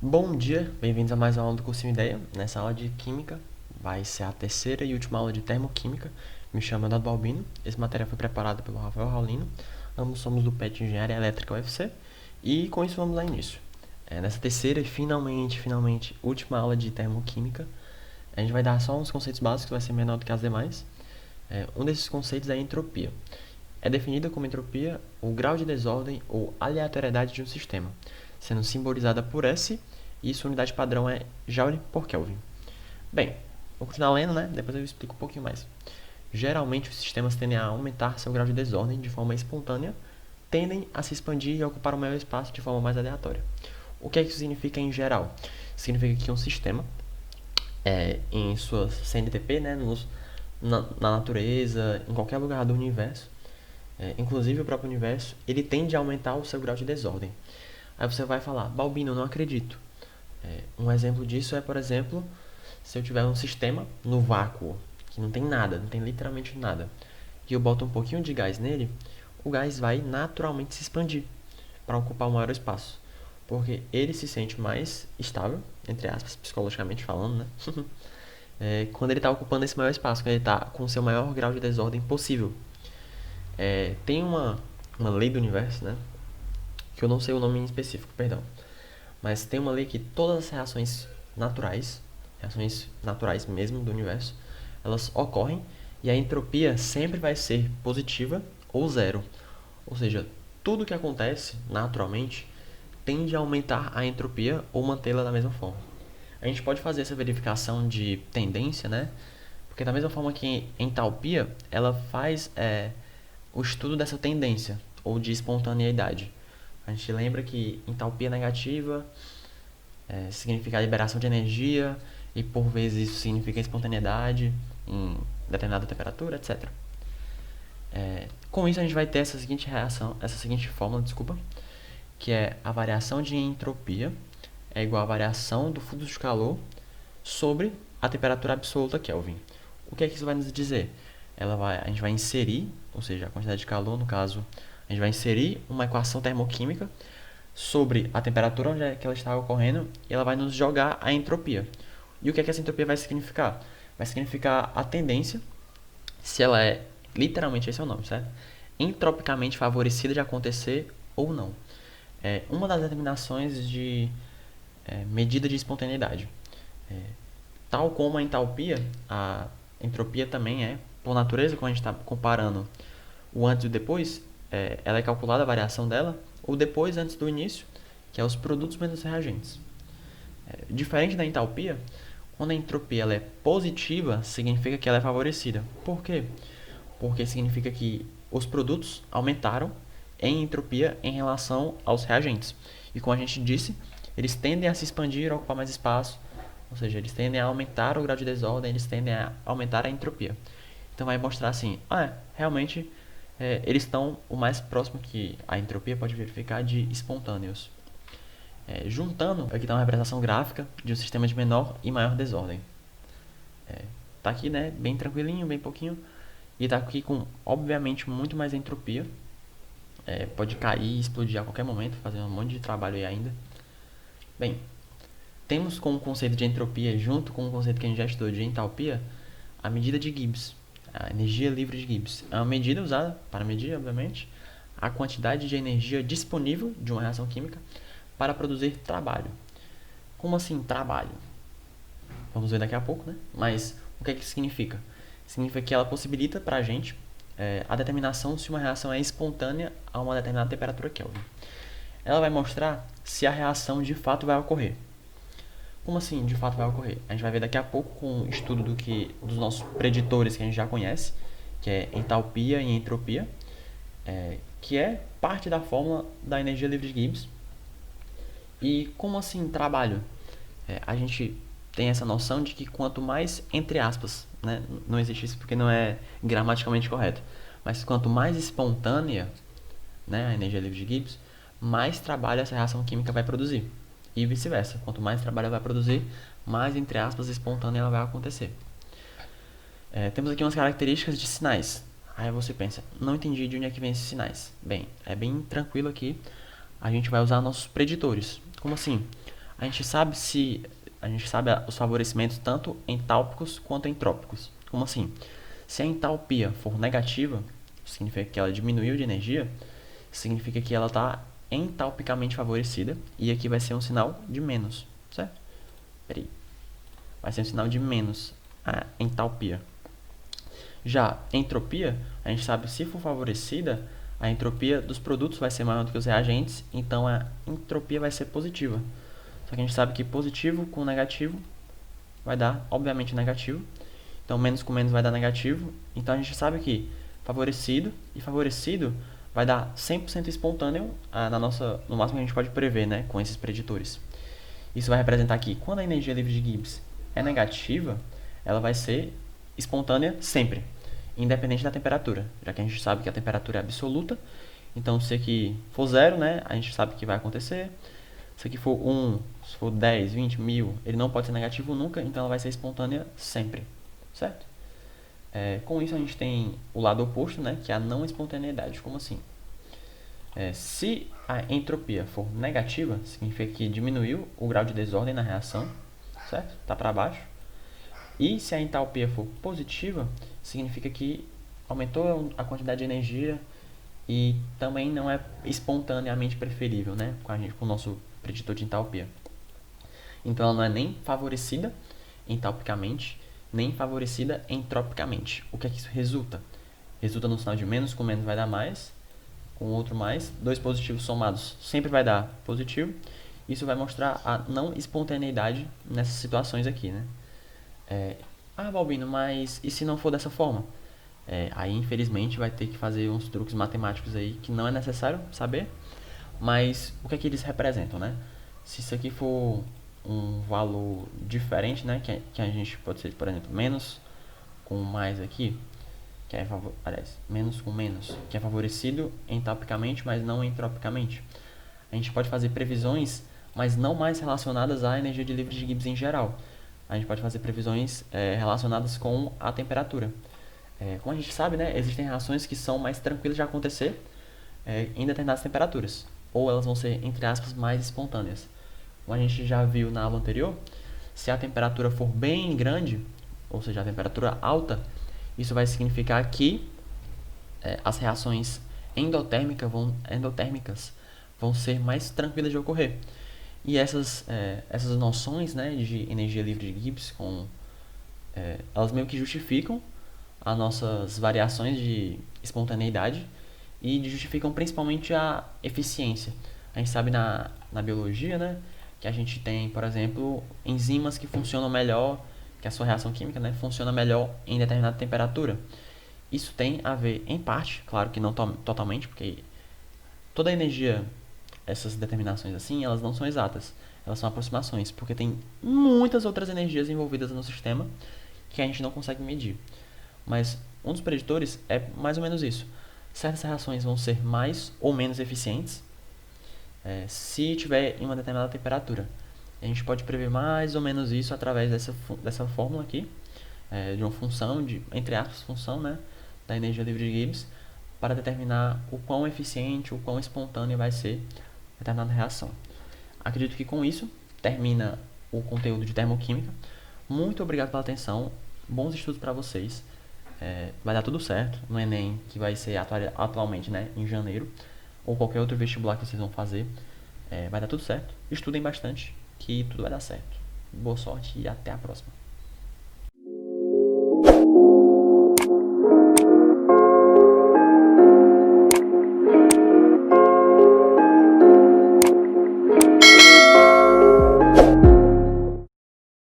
Bom dia, bem-vindos a mais uma aula do cursinho Ideia. Nessa aula de Química vai ser a terceira e última aula de Termoquímica. Me chamo Eduardo Balbino. Esse material foi preparado pelo Rafael Raulino. Ambos somos do PET Engenharia Elétrica UFC. E com isso vamos lá início. Nessa terceira e finalmente, última aula de Termoquímica, a gente vai dar só uns conceitos básicos, vai ser menor do que as demais. Um desses conceitos é a entropia. É definida como entropia o grau de desordem ou aleatoriedade de um sistema, sendo simbolizada por S, e sua unidade padrão é Joule por Kelvin. Bem, vou continuar lendo, né? Depois eu explico um pouquinho mais. Geralmente, os sistemas tendem a aumentar seu grau de desordem de forma espontânea, tendem a se expandir e ocupar o maior espaço de forma mais aleatória. O que é que isso significa em geral? Significa que um sistema, em sua CNTP, né, na natureza, em qualquer lugar do universo, inclusive o próprio universo, ele tende a aumentar o seu grau de desordem. Aí você vai falar, Balbino, eu não acredito. Um exemplo disso é, por exemplo, se eu tiver um sistema no vácuo, que não tem nada, não tem literalmente nada, e eu boto um pouquinho de gás nele, o gás vai naturalmente se expandir para ocupar um maior espaço. Porque ele se sente mais estável, entre aspas, psicologicamente falando, né? Quando ele está ocupando esse maior espaço, quando ele está com o seu maior grau de desordem possível. Tem uma lei do universo, né? Que eu não sei o nome em específico, perdão. Mas tem uma lei que todas as reações naturais mesmo do universo, elas ocorrem e a entropia sempre vai ser positiva ou zero. Ou seja, tudo que acontece naturalmente tende a aumentar a entropia ou mantê-la da mesma forma. A gente pode fazer essa verificação de tendência, né? Porque da mesma forma que entalpia, ela faz o estudo dessa tendência ou de espontaneidade. A gente lembra que entalpia negativa significa a liberação de energia e por vezes isso significa espontaneidade em determinada temperatura, etc. Com isso a gente vai ter essa seguinte fórmula, que é a variação de entropia é igual à variação do fluxo de calor sobre a temperatura absoluta Kelvin. O que é que isso vai nos dizer? A gente vai inserir, ou seja, a quantidade de calor, no caso, a gente vai inserir uma equação termoquímica sobre a temperatura onde é que ela está ocorrendo e ela vai nos jogar a entropia. E o que é que essa entropia vai significar? Vai significar a tendência, se ela é, literalmente esse é o nome, certo? Entropicamente favorecida de acontecer ou não. É uma das determinações de medida de espontaneidade. Tal como a entalpia, a entropia também por natureza, quando a gente está comparando o antes e o depois, ela é calculada a variação dela, o depois antes do início, que é os produtos menos reagentes. Diferente da entalpia, quando a entropia ela é positiva, significa que ela é favorecida. Por quê? Porque significa que os produtos aumentaram em entropia em relação aos reagentes. E como a gente disse, eles tendem a se expandir, a ocupar mais espaço, ou seja, eles tendem a aumentar o grau de desordem, eles tendem a aumentar a entropia. Então vai mostrar assim, realmente eles estão o mais próximo que a entropia pode verificar de espontâneos. Juntando, aqui está uma representação gráfica de um sistema de menor e maior desordem. Tá aqui, né, bem tranquilinho, bem pouquinho, e tá aqui com, obviamente, muito mais entropia. Pode cair e explodir a qualquer momento, fazer um monte de trabalho aí ainda. Bem, temos como conceito de entropia, junto com o conceito que a gente já estudou de entalpia, a medida de Gibbs, a energia livre de Gibbs. É uma medida usada para medir, obviamente, a quantidade de energia disponível de uma reação química para produzir trabalho. Como assim trabalho? Vamos ver daqui a pouco, né? Mas o que é que significa? Significa que ela possibilita para a gente a determinação se uma reação é espontânea a uma determinada temperatura Kelvin. Ela vai mostrar se a reação de fato vai ocorrer. Como assim de fato vai ocorrer? A gente vai ver daqui a pouco com o estudo dos nossos preditores que a gente já conhece, que é entalpia e entropia, que é parte da fórmula da energia livre de Gibbs. E como assim trabalho? A gente tem essa noção de que quanto mais, entre aspas, né, não existe isso porque não é gramaticalmente correto, mas quanto mais espontânea, né, a energia livre de Gibbs, mais trabalho essa reação química vai produzir. E vice-versa, quanto mais trabalho ela vai produzir, mais, entre aspas, espontânea ela vai acontecer. Temos aqui umas características de sinais. Aí você pensa, não entendi de onde é que vem esses sinais. Bem, é bem tranquilo aqui. A gente vai usar nossos preditores. Como assim? A gente sabe os favorecimentos tanto entálpicos quanto entrópicos. Como assim? Se a entalpia for negativa, significa que ela diminuiu de energia, significa que ela está entalpicamente favorecida, e aqui vai ser um sinal de menos, certo? Peraí. Vai ser um sinal de menos a entalpia. Já entropia, a gente sabe, se for favorecida, a entropia dos produtos vai ser maior do que os reagentes, então a entropia vai ser positiva. Só que a gente sabe que positivo com negativo vai dar, obviamente, negativo. Então, menos com menos vai dar negativo. Então, a gente sabe que favorecido e favorecido vai dar 100% espontâneo no máximo que a gente pode prever, né, com esses preditores. Isso vai representar que quando a energia livre de Gibbs é negativa, ela vai ser espontânea sempre, independente da temperatura, já que a gente sabe que a temperatura é absoluta. Então, se aqui for 0, né, a gente sabe que vai acontecer. Se aqui for 1, se for 10, 20, 1000, ele não pode ser negativo nunca, então ela vai ser espontânea sempre, certo? Com isso a gente tem o lado oposto, né, que é a não espontaneidade. Como assim? Se a entropia for negativa, significa que diminuiu o grau de desordem na reação, certo? Está para baixo. E se a entalpia for positiva, significa que aumentou a quantidade de energia e também não é espontaneamente preferível, né, com o nosso preditor de entalpia. Então ela não é nem favorecida entalpicamente, nem favorecida entropicamente. O que é que isso resulta? Resulta no sinal de menos com menos vai dar mais, com outro mais, dois positivos somados sempre vai dar positivo. Isso vai mostrar a não espontaneidade nessas situações aqui, né? Balbino, mas e se não for dessa forma? Aí infelizmente vai ter que fazer uns truques matemáticos aí que não é necessário saber, mas o que é que eles representam, né? Se isso aqui for um valor diferente, né, que a gente pode ser, por exemplo, menos com mais aqui, que é menos com menos, que é favorecido entropicamente, mas não entropicamente. A gente pode fazer previsões, mas não mais relacionadas à energia de livre de Gibbs em geral. A gente pode fazer previsões relacionadas com a temperatura. Como a gente sabe, né, existem reações que são mais tranquilas de acontecer em determinadas temperaturas, ou elas vão ser, entre aspas, mais espontâneas. Como a gente já viu na aula anterior, se a temperatura for bem grande, ou seja, a temperatura alta, isso vai significar que as reações endotérmicas vão ser mais tranquilas de ocorrer. E essas noções, né, de energia livre de Gibbs, elas meio que justificam as nossas variações de espontaneidade e justificam principalmente a eficiência. A gente sabe na biologia, né, que a gente tem, por exemplo, enzimas que funcionam melhor, que a sua reação química, né, funciona melhor em determinada temperatura. Isso tem a ver, em parte, claro que não totalmente, porque toda a energia, essas determinações assim, elas não são exatas, elas são aproximações, porque tem muitas outras energias envolvidas no sistema que a gente não consegue medir. Mas um dos preditores é mais ou menos isso. Certas reações vão ser mais ou menos eficientes se tiver em uma determinada temperatura. A gente pode prever mais ou menos isso através dessa fórmula aqui, de uma função, entre aspas, função, né, da energia livre de Gibbs, para determinar o quão eficiente, o quão espontânea vai ser determinada reação. Acredito que com isso termina o conteúdo de termoquímica. Muito obrigado pela atenção, bons estudos para vocês. Vai dar tudo certo no Enem, que vai ser atualmente, né, em janeiro, ou qualquer outro vestibular que vocês vão fazer. Vai dar tudo certo. Estudem bastante, que tudo vai dar certo. Boa sorte e até a próxima.